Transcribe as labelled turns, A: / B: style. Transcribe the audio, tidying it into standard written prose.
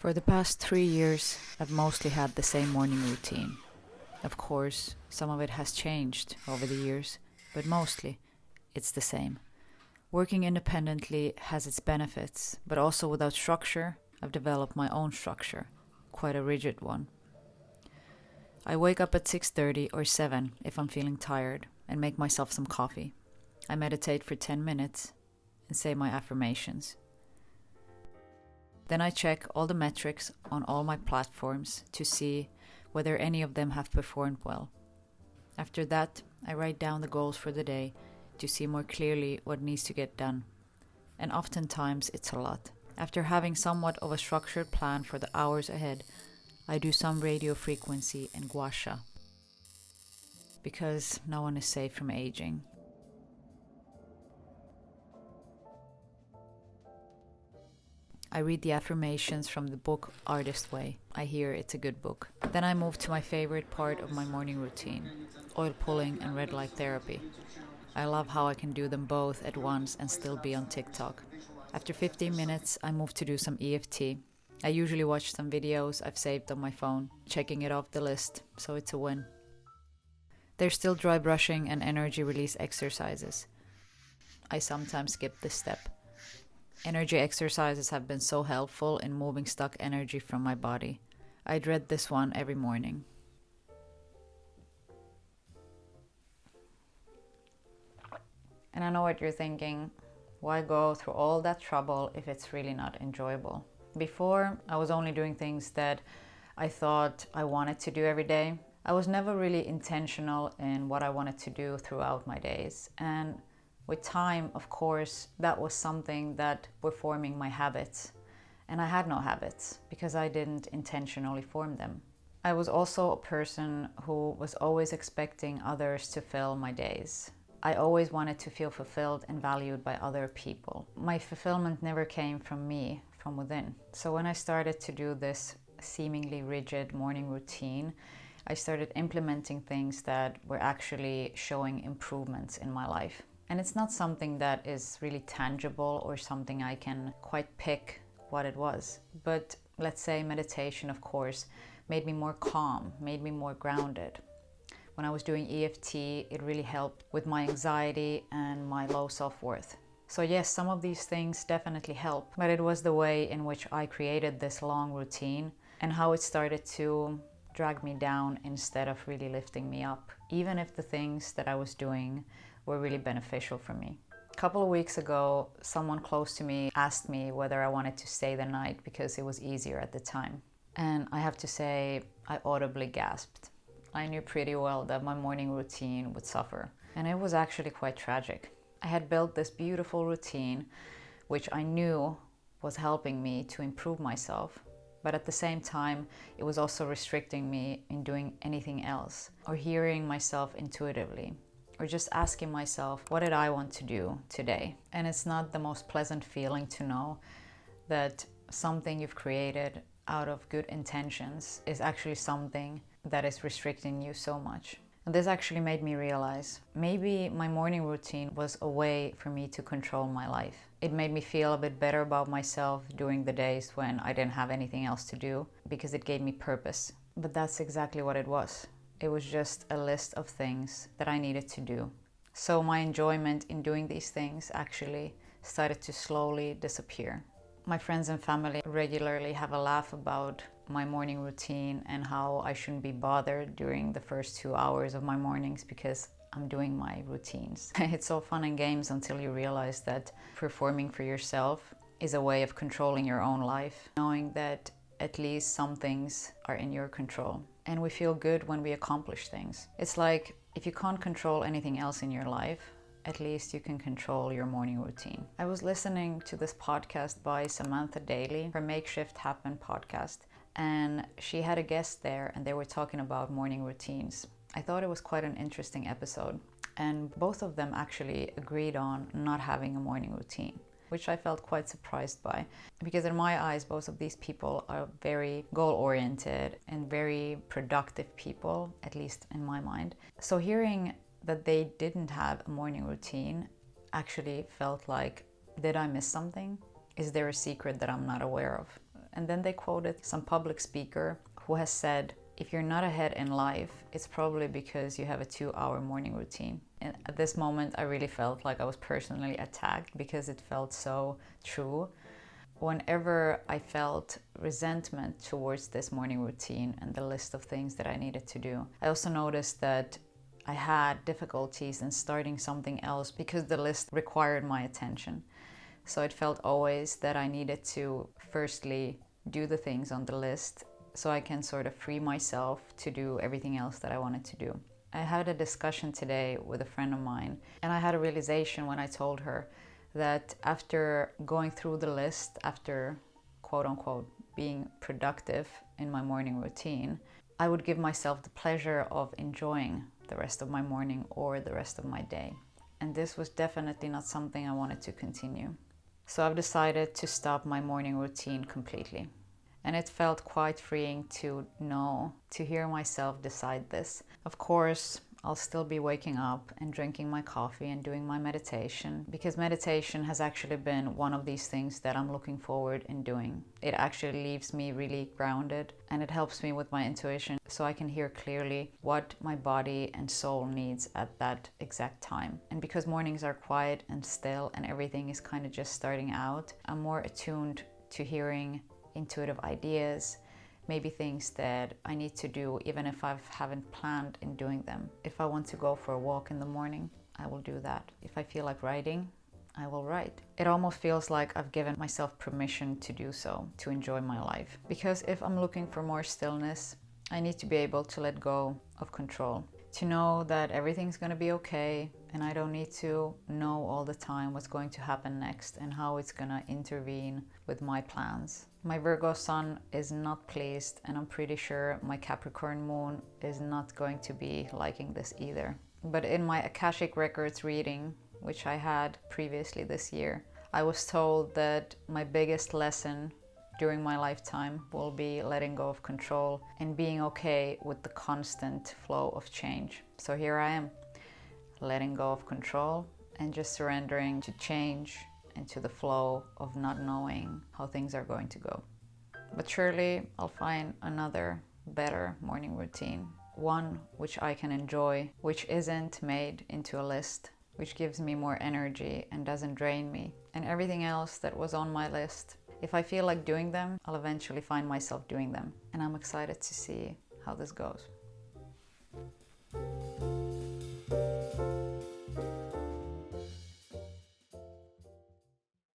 A: For the past 3 years, I've mostly had the same morning routine. Of course, some of it has changed over the years, but mostly it's the same. Working independently has its benefits, but also without structure, I've developed my own structure, quite a rigid one. I wake up at 6:30 or 7 if I'm feeling tired and make myself some coffee. I meditate for 10 minutes and say my affirmations. Then I check all the metrics on all my platforms to see whether any of them have performed well. After that, I write down the goals for the day to see more clearly what needs to get done. And oftentimes it's a lot. After having somewhat of a structured plan for the hours ahead, I do some radio frequency and gua sha, because no one is safe from aging. I read the affirmations from the book Artist Way. I hear it's a good book. Then I move to my favorite part of my morning routine, oil pulling and red light therapy. I love how I can do them both at once and still be on TikTok. After 15 minutes, I move to do some EFT. I usually watch some videos I've saved on my phone, checking it off the list, so it's a win. There's still dry brushing and energy release exercises. I sometimes skip this step. Energy exercises have been so helpful in moving stuck energy from my body. I dread this one every morning. And I know what you're thinking. Why go through all that trouble if it's really not enjoyable? Before, I was only doing things that I thought I wanted to do every day. I was never really intentional in what I wanted to do throughout my days. And with time, of course, that was something that were forming my habits. And I had no habits because I didn't intentionally form them. I was also a person who was always expecting others to fill my days. I always wanted to feel fulfilled and valued by other people. My fulfillment never came from me, from within. So when I started to do this seemingly rigid morning routine, I started implementing things that were actually showing improvements in my life. And it's not something that is really tangible or something I can quite pick what it was. But let's say meditation, of course, made me more calm, made me more grounded. When I was doing EFT, it really helped with my anxiety and my low self-worth. So yes, some of these things definitely help, but it was the way in which I created this long routine and how it started to drag me down instead of really lifting me up, even if the things that I was doing were really beneficial for me. A couple of weeks ago, someone close to me asked me whether I wanted to stay the night because it was easier at the time. And I have to say, I audibly gasped. I knew pretty well that my morning routine would suffer. And it was actually quite tragic. I had built this beautiful routine, which I knew was helping me to improve myself. But at the same time, it was also restricting me in doing anything else or hearing myself intuitively, or just asking myself, what did I want to do today? And it's not the most pleasant feeling to know that something you've created out of good intentions is actually something that is restricting you so much. And this actually made me realize maybe my morning routine was a way for me to control my life. It made me feel a bit better about myself during the days when I didn't have anything else to do because it gave me purpose. But that's exactly what it was. It was just a list of things that I needed to do. So my enjoyment in doing these things actually started to slowly disappear. My friends and family regularly have a laugh about my morning routine and how I shouldn't be bothered during the first 2 hours of my mornings because I'm doing my routines. It's all fun and games until you realize that performing for yourself is a way of controlling your own life, knowing that at least some things are in your control. And we feel good when we accomplish things. It's like if you can't control anything else in your life, at least you can control your morning routine. I was listening to this podcast by Samantha Daly, her Makeshift Happen podcast, and she had a guest there and they were talking about morning routines. I thought it was quite an interesting episode, and both of them actually agreed on not having a morning routine, which I felt quite surprised by, because in my eyes, both of these people are very goal-oriented and very productive people, at least in my mind. So hearing that they didn't have a morning routine actually felt like, did I miss something? Is there a secret that I'm not aware of? And then they quoted some public speaker who has said, if you're not ahead in life, it's probably because you have a 2-hour morning routine. And at this moment, I really felt like I was personally attacked because it felt so true. Whenever I felt resentment towards this morning routine and the list of things that I needed to do, I also noticed that I had difficulties in starting something else because the list required my attention. So it felt always that I needed to firstly do the things on the list so I can sort of free myself to do everything else that I wanted to do. I had a discussion today with a friend of mine, and I had a realization when I told her that after going through the list, after quote unquote being productive in my morning routine, I would give myself the pleasure of enjoying the rest of my morning or the rest of my day. And this was definitely not something I wanted to continue. So I've decided to stop my morning routine completely. And it felt quite freeing to hear myself decide this. Of course, I'll still be waking up and drinking my coffee and doing my meditation, because meditation has actually been one of these things that I'm looking forward in doing. It actually leaves me really grounded, and it helps me with my intuition so I can hear clearly what my body and soul needs at that exact time. And because mornings are quiet and still and everything is kind of just starting out, I'm more attuned to hearing intuitive ideas, maybe things that I need to do even if I haven't planned in doing them. If I want to go for a walk in the morning, I will do that. If I feel like writing, I will write. It almost feels like I've given myself permission to do so, to enjoy my life. Because if I'm looking for more stillness, I need to be able to let go of control, to know that everything's going to be okay, and I don't need to know all the time what's going to happen next and how it's going to intervene with my plans. My Virgo sun is not pleased, and I'm pretty sure my Capricorn moon is not going to be liking this either. But in my Akashic Records reading, which I had previously this year, I was told that my biggest lesson during my lifetime will be letting go of control and being okay with the constant flow of change. So here I am, letting go of control and just surrendering to change and to the flow of not knowing how things are going to go. But surely I'll find another better morning routine, one which I can enjoy, which isn't made into a list, which gives me more energy and doesn't drain me. And everything else that was on my list, if I feel like doing them, I'll eventually find myself doing them. And I'm excited to see how this goes.